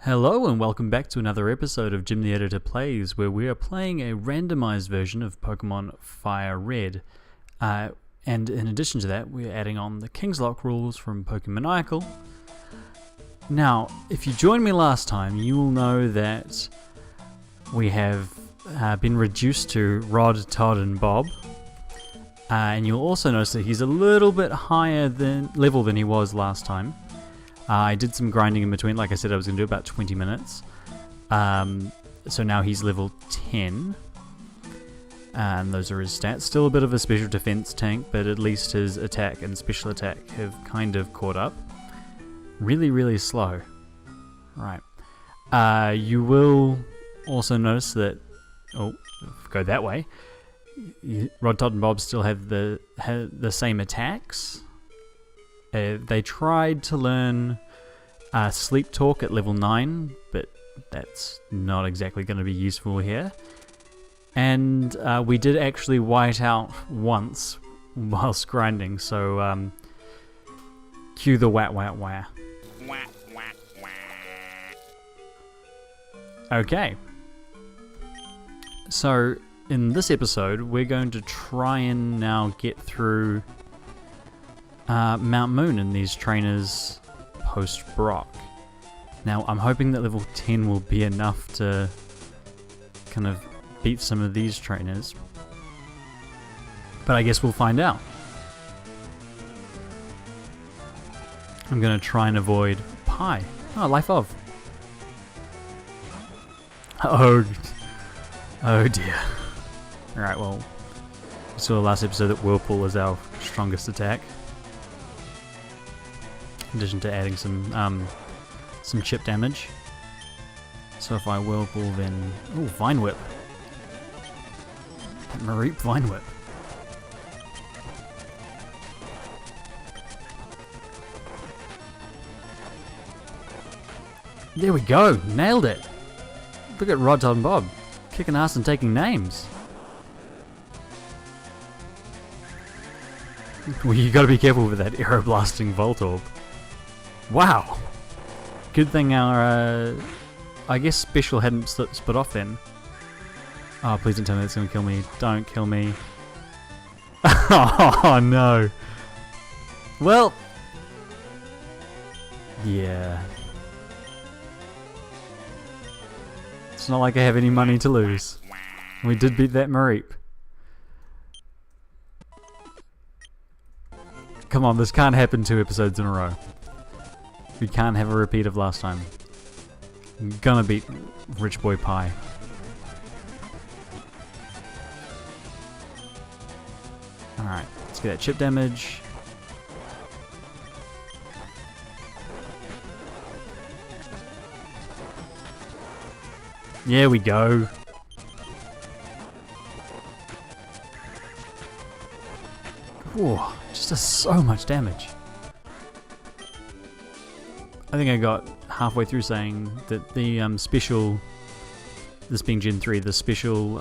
Hello and welcome back to another episode of Jim the Editor Plays, where we are playing a randomized version of Pokemon Fire Red. And in addition to that, we're adding on the Kingslocke rules from Pokemaniacal. Now, if you joined me last time, you will know that we have been reduced to Rod, Tod N Bob. And you'll also notice that he's a little bit higher level than he was last time. I did some grinding in between. Like I said, I was going to do about 20 minutes. So now he's level 10. And those are his stats. Still a bit of a special defense tank, but at least his attack and special attack have kind of caught up. Really, really slow. Right. You will also notice that... Oh, go that way. Rod, Tod, and Bob still have the same attacks. They tried to learn Sleep Talk at level 9, but that's not exactly going to be useful here. And we did actually white out once whilst grinding, so cue the wah wah wah. Okay. So in this episode, we're going to try and now get through Mount Moon in these trainers post-Brock. Now, I'm hoping that level 10 will be enough to kind of beat some of these trainers. But I guess we'll find out. I'm going to try and avoid Pie. Oh, Life of. Oh dear. Alright, well, we saw last episode that Whirlpool is our strongest attack. In addition to adding some chip damage. So if I Whirlpool, then... Oh, Vine Whip. Mareep Vine Whip. There we go! Nailed it! Look at Rod, Tod, and Bob. Kicking ass and taking names. Well, you gotta be careful with that Aeroblasting Voltorb. Wow! Good thing our, I guess special hadn't split off then. Oh, please don't tell me that's gonna kill me. Don't kill me. Oh no! Well... Yeah. It's not like I have any money to lose. We did beat that Mareep. Come on, this can't happen 2 episodes in a row. We can't have a repeat of last time. I'm gonna beat Rich Boy Pie. Alright, let's get that chip damage. There we go. Whoa, just does so much damage. I think I got halfway through saying that the special, this being Gen 3, the special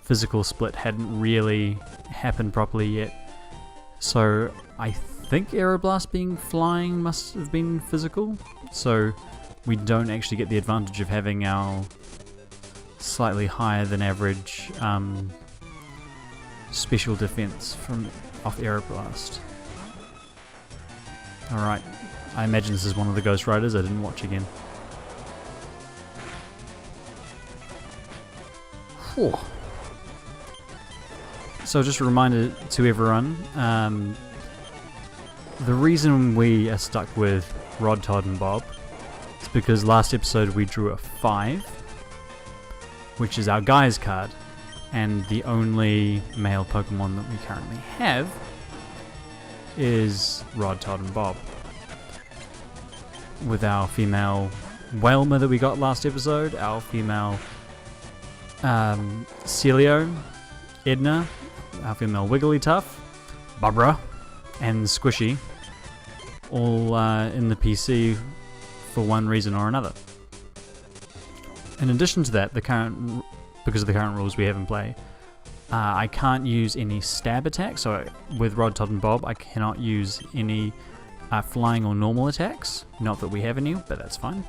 physical split hadn't really happened properly yet. So I think Aeroblast being flying must have been physical. So we don't actually get the advantage of having our slightly higher than average special defense from off Aeroblast. Alright. I imagine this is one of the Ghost Riders. I didn't watch again. Whew. So just a reminder to everyone, the reason we are stuck with Rod, Tod, and Bob is because last episode we drew a 5, which is our Guy's card, and the only male Pokemon that we currently have is Rod, Tod, and Bob. With our female Whalmer that we got last episode, our female Celio, Edna, our female Wigglytuff, Barbara, and Squishy, all in the PC for one reason or another. In addition to that, because of the current rules we have in play, I can't use any stab attacks, so with Rod, Tod, and Bob I cannot use any flying or normal attacks. Not that we have any, but that's fine.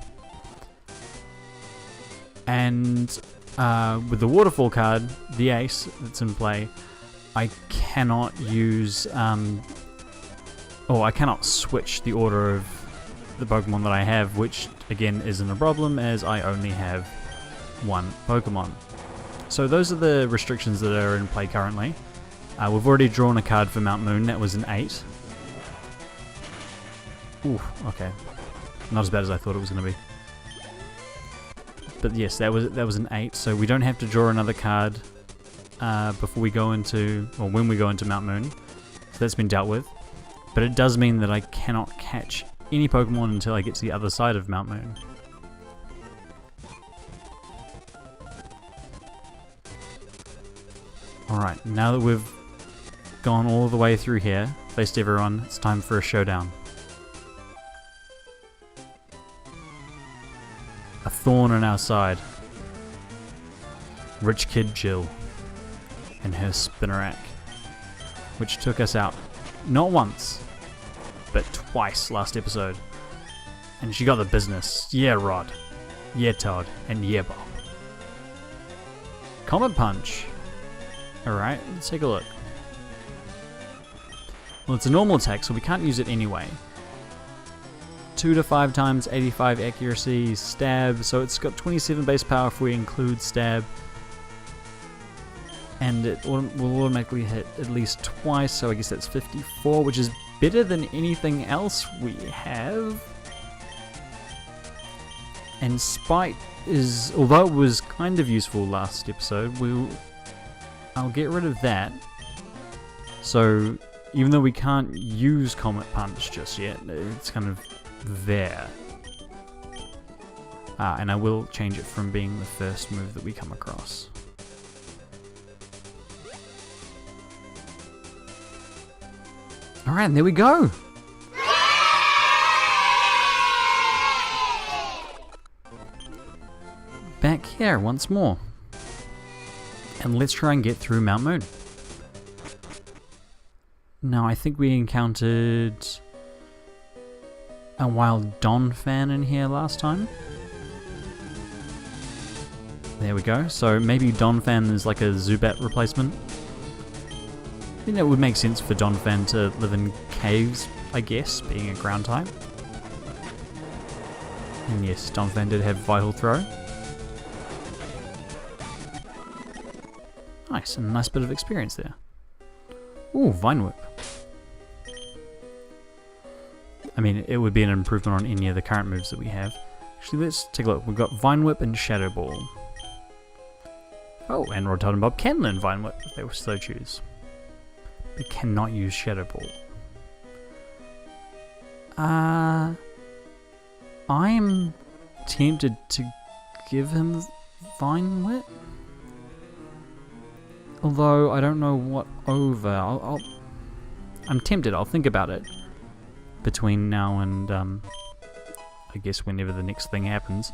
And with the waterfall card, the ace that's in play, I cannot use, I cannot switch the order of the Pokemon that I have, which again isn't a problem as I only have one Pokemon. So those are the restrictions that are in play currently. We've already drawn a card for Mount Moon, that was an 8. Ooh, okay. Not as bad as I thought it was going to be. But yes, that was an 8, so we don't have to draw another card before we go into, or when we go into Mount Moon. So that's been dealt with. But it does mean that I cannot catch any Pokemon until I get to the other side of Mount Moon. Alright, now that we've gone all the way through here, faced everyone, it's time for a showdown. A thorn on our side. Rich Kid Jill and her Spinnerack, which took us out not once, but twice last episode. And she got the business. Yeah, Rod. Yeah, Tod. And yeah, Bob. Comet Punch. Alright, let's take a look. Well, it's a normal attack, so we can't use it anyway. 2 to 5 times 85 accuracy, stab, so it's got 27 base power if we include stab. And it will automatically hit at least twice, so I guess that's 54, which is better than anything else we have. And Spite is, although it was kind of useful last episode, I'll get rid of that. So even though we can't use Comet Punch just yet, it's kind of there. And I will change it from being the first move that we come across. Alright, and there we go! Back here once more. And let's try and get through Mount Moon. Now, I think we encountered a wild Donphan in here last time. There we go. So maybe Donphan is like a Zubat replacement. I think that would make sense for Donphan to live in caves, I guess, being a ground type. And yes, Donphan did have Vital Throw. Nice, and a nice bit of experience there. Ooh, Vine Whip. I mean, it would be an improvement on any of the current moves that we have. Actually, let's take a look. We've got Vine Whip and Shadow Ball. Oh, and Tod N Bob can learn Vine Whip if they so choose. They cannot use Shadow Ball. I'm tempted to give him Vine Whip. Although I don't know what over. I'm tempted. I'll think about it between now and I guess whenever the next thing happens.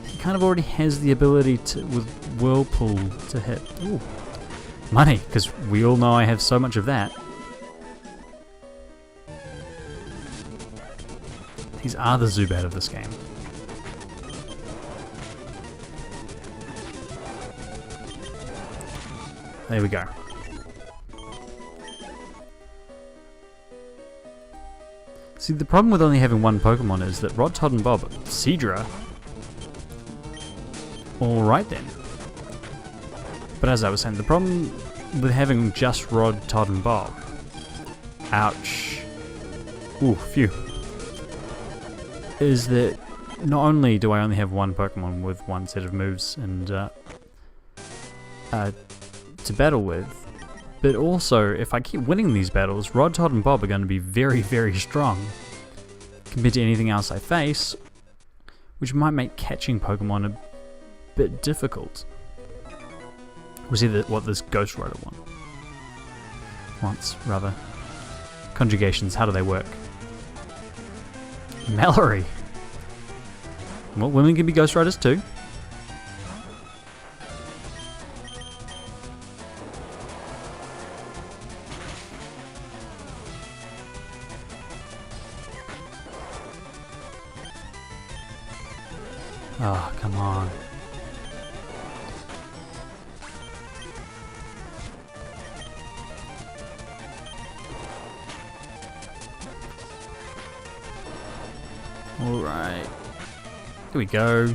He kind of already has the ability to, with Whirlpool, to hit. Ooh, money, because we all know I have so much of that. These are the Zubat of this game. There we go. See, the problem with only having one Pokemon is that Tod N Bob, Seadra. Alright then. But as I was saying, the problem with having just Tod N Bob. Ouch. Ooh, phew. Is that not only do I only have one Pokemon with one set of moves and to battle with, but also if I keep winning these battles, Tod N Bob are going to be very, very strong compared to anything else I face, which might make catching Pokemon a bit difficult. We'll see what this Ghost Rider wants, rather. Conjugations, how do they work? Mallory! Well, women can be Ghost Riders too. Oh, come on. Alright. Here we go.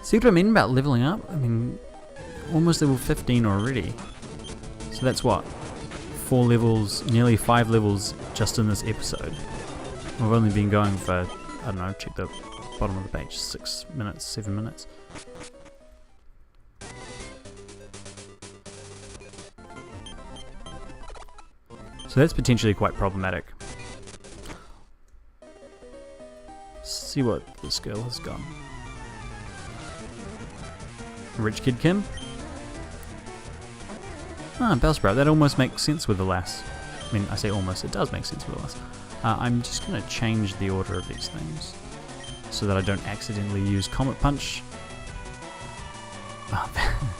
See what I mean about leveling up? I mean, almost level 15 already. So that's what? 4 levels, nearly 5 levels just in this episode. We've only been going for, I don't know, check the bottom of the page, 6 minutes, 7 minutes. So that's potentially quite problematic. See what this girl has got. Rich Kid Kim? Ah, Bellsprout. That almost makes sense with the lass. I mean, I say almost, it does make sense with the lass. I'm just going to change the order of these things so that I don't accidentally use Comet Punch. Oh,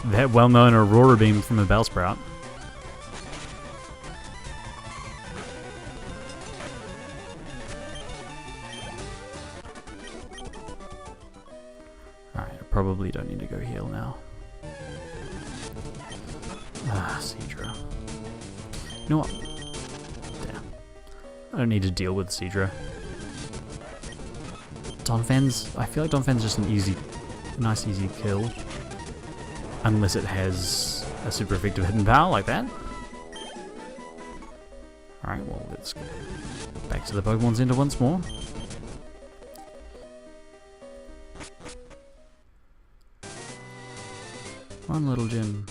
that well-known Aurora Beam from a Bellsprout. Alright, I probably don't need to go heal now. Ah, Seadra. You know what? Damn. I don't need to deal with Seadra. Donphan's, I feel like Donphan's just an easy, nice easy kill. Unless it has a super effective hidden power like that. Alright, well, let's go back to the Pokemon Center once more. One little gym.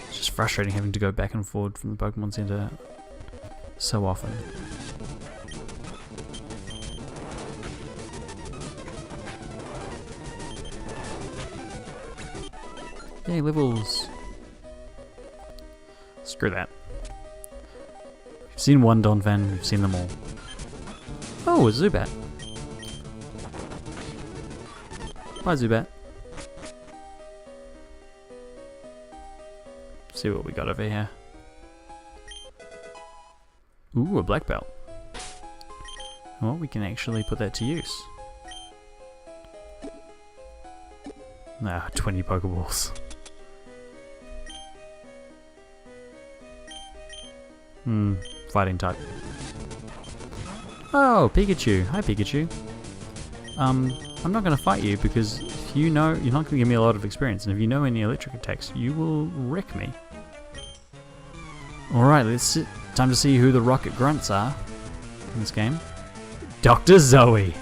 It's just frustrating having to go back and forward from the Pokemon Center so often. Yay, levels. Screw that. We've seen one Donphan, we've seen them all. Oh, a Zubat. Bye, Zubat. See what we got over here. Ooh, a black belt. Well, we can actually put that to use. Ah, 20 Pokeballs. Fighting type. Oh, Pikachu. Hi, Pikachu. I'm not going to fight you because if you know, you're not going to give me a lot of experience, and if you know any electric attacks, you will wreck me. Alright, time to see who the Rocket Grunts are in this game. Dr. Zoe!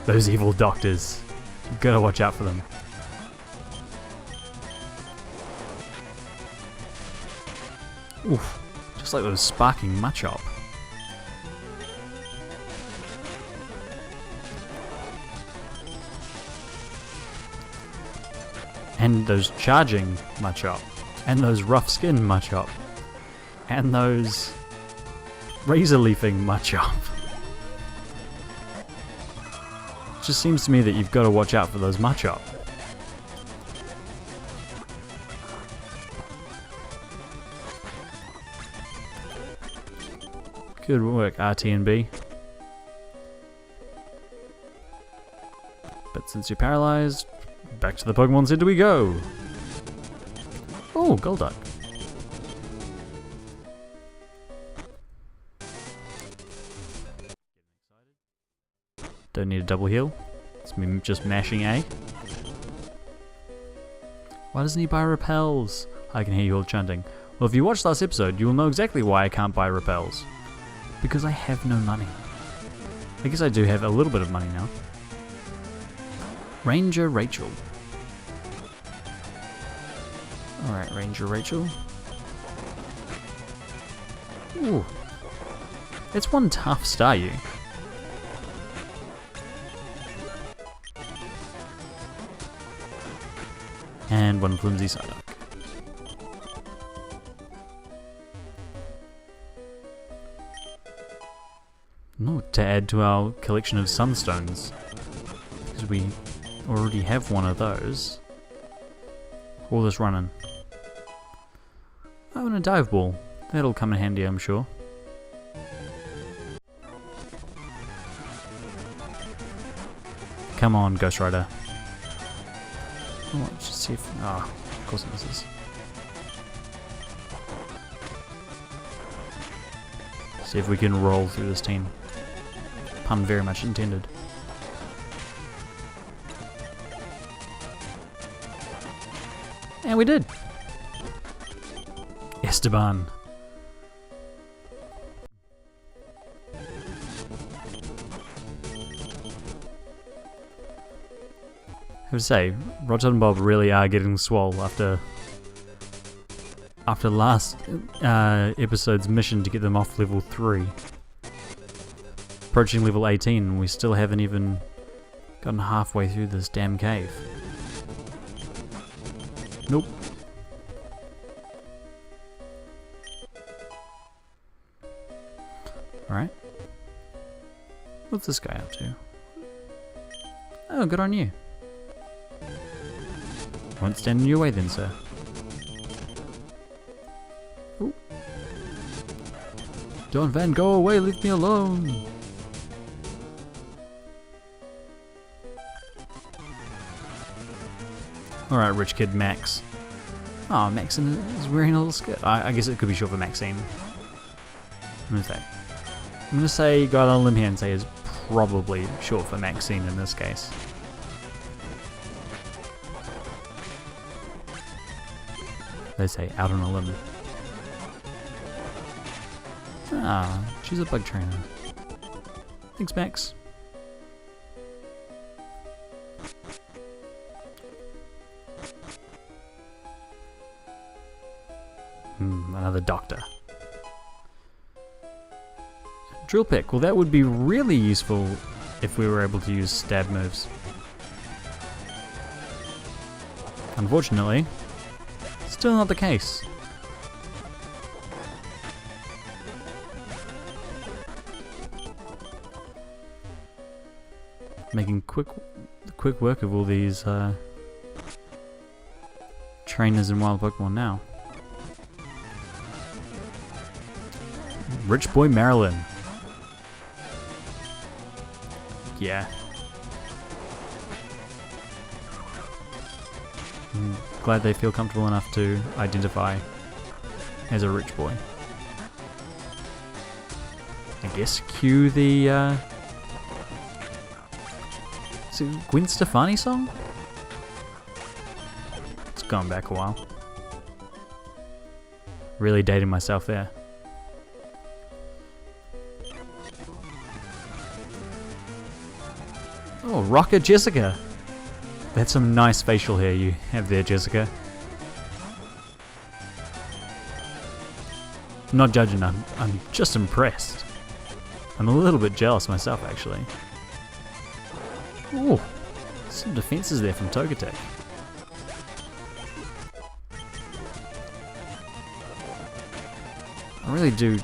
Those evil doctors. You've got to watch out for them. Oof. Just like those sparking Machop. And those charging Machop. And those rough skin Machop. And those razor leafing Machop. It just seems to me that you've got to watch out for those Machop. Good work, RT and B. But since you're paralyzed, back to the Pokemon Center we go! Oh, Golduck. Don't need a double heal. It's me just mashing A. Why doesn't he buy repels? I can hear you all chanting. Well, if you watched last episode, you will know exactly why I can't buy repels. Because I have no money. I guess I do have a little bit of money now. Ranger Rachel. Alright, Ranger Rachel. Ooh. It's one tough Staryu. And one flimsy Psyduck. Note to add to our collection of Sunstones, because we already have one of those. All this running. Oh, and a dive ball. That'll come in handy, I'm sure. come on, Ghost Rider. Oh, let's just see if... Oh, of course it misses. See if we can roll through this team. Pun very much intended. And we did! Esteban. I would say, Tod N Bob really are getting swole after last episode's mission to get them off level 3. Approaching level 18 and we still haven't even gotten halfway through this damn cave. Nope. Alright. What's this guy up to? Oh, good on you. Won't stand in your way then, sir. Ooh. Don Van, go away, leave me alone. Alright, rich kid Max. Oh, Maxine is wearing a little skirt. I guess it could be short for Maxine. I'm gonna say, go out on a limb here and say is probably short for Maxine in this case. They say out on a limb. Ah, she's a bug trainer. Thanks, Max. Another doctor. Drill pick. Well, that would be really useful if we were able to use stab moves. Unfortunately, still not the case. Making quick work of all these trainers in wild Pokemon now. Rich boy Marilyn. Yeah. I'm glad they feel comfortable enough to identify as a rich boy. I guess cue the is it Gwen Stefani song? It's gone back a while. Really dating myself there. Oh, Rocker Jessica. That's some nice facial hair you have there, Jessica. I'm not judging, I'm just impressed. I'm a little bit jealous myself, actually. Oh, some defenses there from Togetic. I really do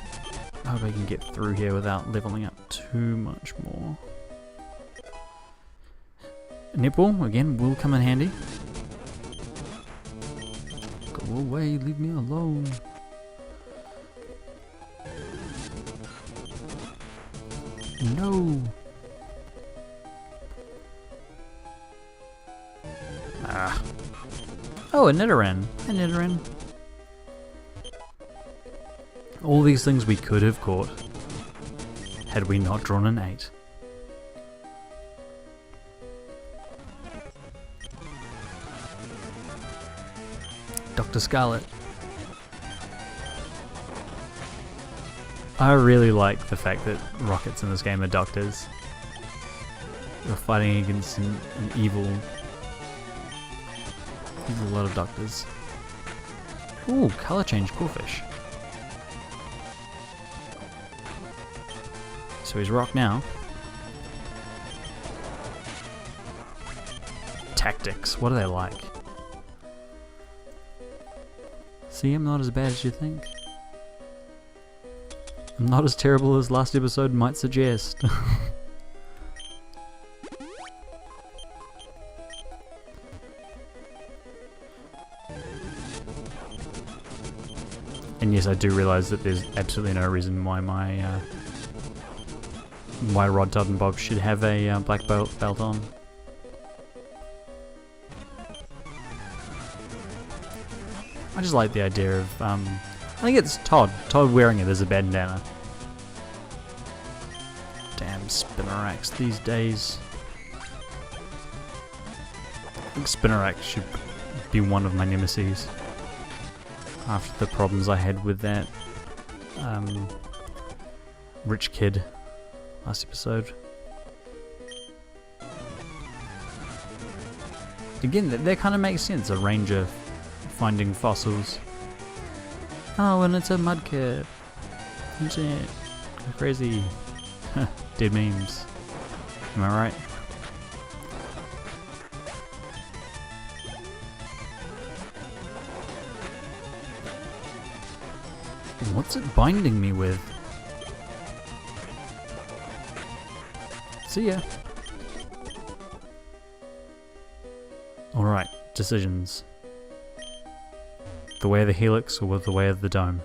hope I can get through here without leveling up too much more. Netball, again, will come in handy. Go away, leave me alone. No. Ah. Oh, a Nidoran. A Nidoran. All these things we could have caught had we not drawn an 8. Dr. Scarlet. I really like the fact that rockets in this game are doctors. We're fighting against an evil... There's a lot of doctors. Ooh, colour change Corphish. So he's rock now. Tactics, what are they like? See, I'm not as bad as you think. I'm not as terrible as last episode might suggest. And yes, I do realise that there's absolutely no reason why my why Tod N Bob should have a black belt on. I just like the idea of, I think it's Tod wearing it as a bandana. Damn Spinnerax these days. I think Spinnerax should be one of my nemesis. After the problems I had with that rich kid last episode. Again, that kind of makes sense, a ranger finding fossils. Oh, and it's a mudkip. Shit. Crazy. Dead memes. Am I right? What's it binding me with? See ya. Alright, decisions. The way of the helix or with the way of the dome?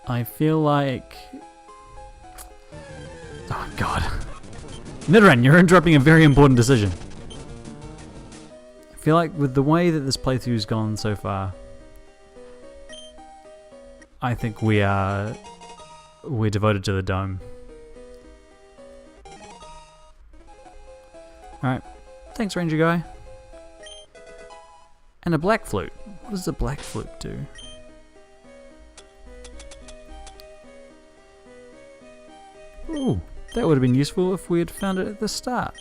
I feel like... Oh god. Nidoran, you're interrupting a very important decision. I feel like with the way that this playthrough's gone so far, I think we're devoted to the dome. Alright, thanks Ranger Guy. And a black flute. What does the black flute do? Ooh, that would have been useful if we had found it at the start.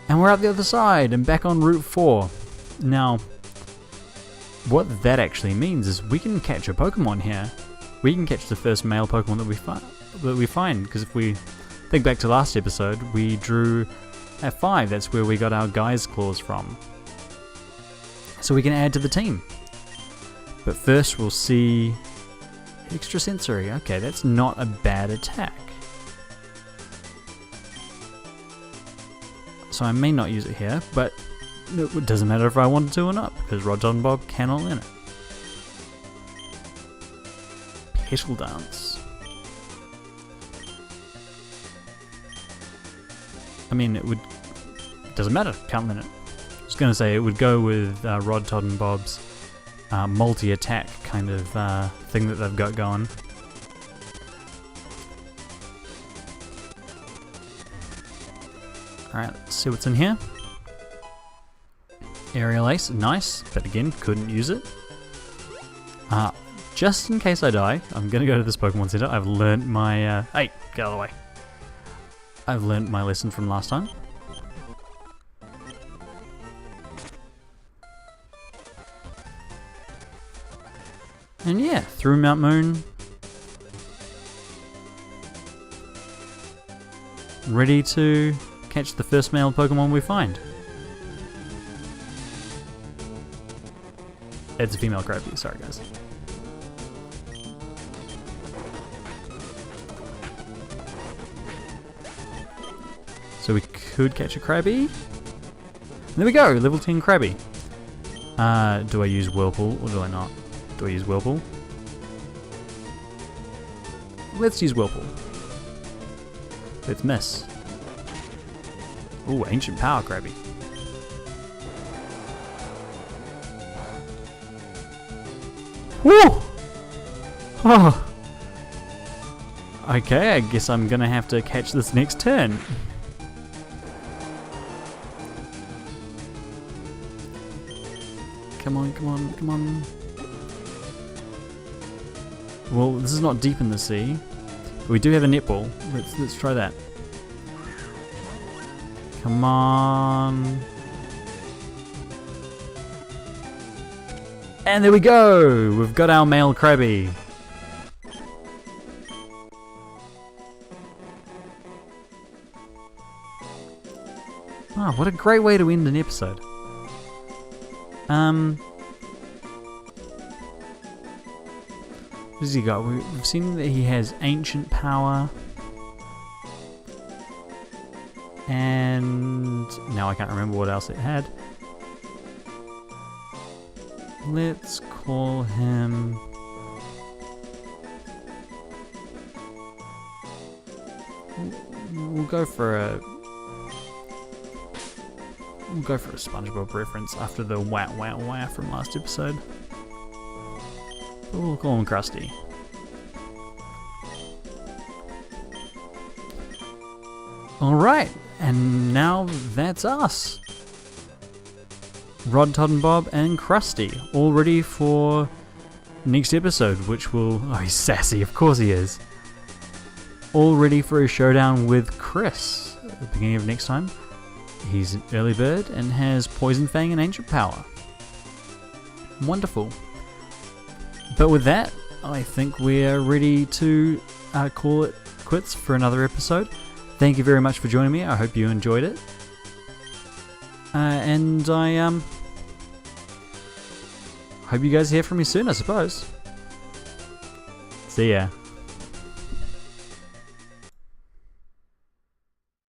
And we're out the other side and back on Route 4. Now, what that actually means is we can catch a Pokemon here. We can catch the first male Pokemon that we find, because if we think back to last episode, we drew at 5. That's where we got our Guy's Claws from. So we can add to the team. But first we'll see extrasensory. Okay, that's not a bad attack. So I may not use it here, but it doesn't matter if I wanted to or not, because Tod N Bob cannot learn it. Petal Dance. I mean, it doesn't matter, can't learn it. I was going to say it would go with Tod N Bob's multi-attack kind of thing that they've got going. Alright, let's see what's in here. Aerial Ace, nice, but again, couldn't use it. Just in case I die, I'm gonna go to this Pokemon Center. I've learnt my... hey, get out of the way. I've learnt my lesson from last time. And yeah, through Mount Moon. Ready to catch the first male Pokemon we find. It's a female Krabby, sorry guys. So we could catch a Krabby. There we go, level 10 Krabby. Do I use Whirlpool or do I not? Do I use Whirlpool? Let's use Whirlpool. Let's miss. Ooh, Ancient Power Krabby. Woo! Oh. Okay, I guess I'm gonna have to catch this next turn. Come on, come on, come on. Well, this is not deep in the sea, but we do have a netball. Let's try that. Come on. And there we go! We've got our male Krabby. Ah, what a great way to end an episode. What has he got? We've seen that he has Ancient Power. And now I can't remember what else it had. Let's call him... we'll go for a SpongeBob reference after the wah wah wah from last episode. But we'll call him Krusty. Alright, and now that's us. Rod, Tod N Bob, and Krusty, all ready for next episode, which will... Oh, he's sassy, of course he is. All ready for a showdown with Chris at the beginning of next time. He's an early bird and has Poison Fang and Ancient Power. Wonderful. But with that, I think we're ready to call it quits for another episode. Thank you very much for joining me. I hope you enjoyed it. And I hope you guys hear from me soon, I suppose. See ya.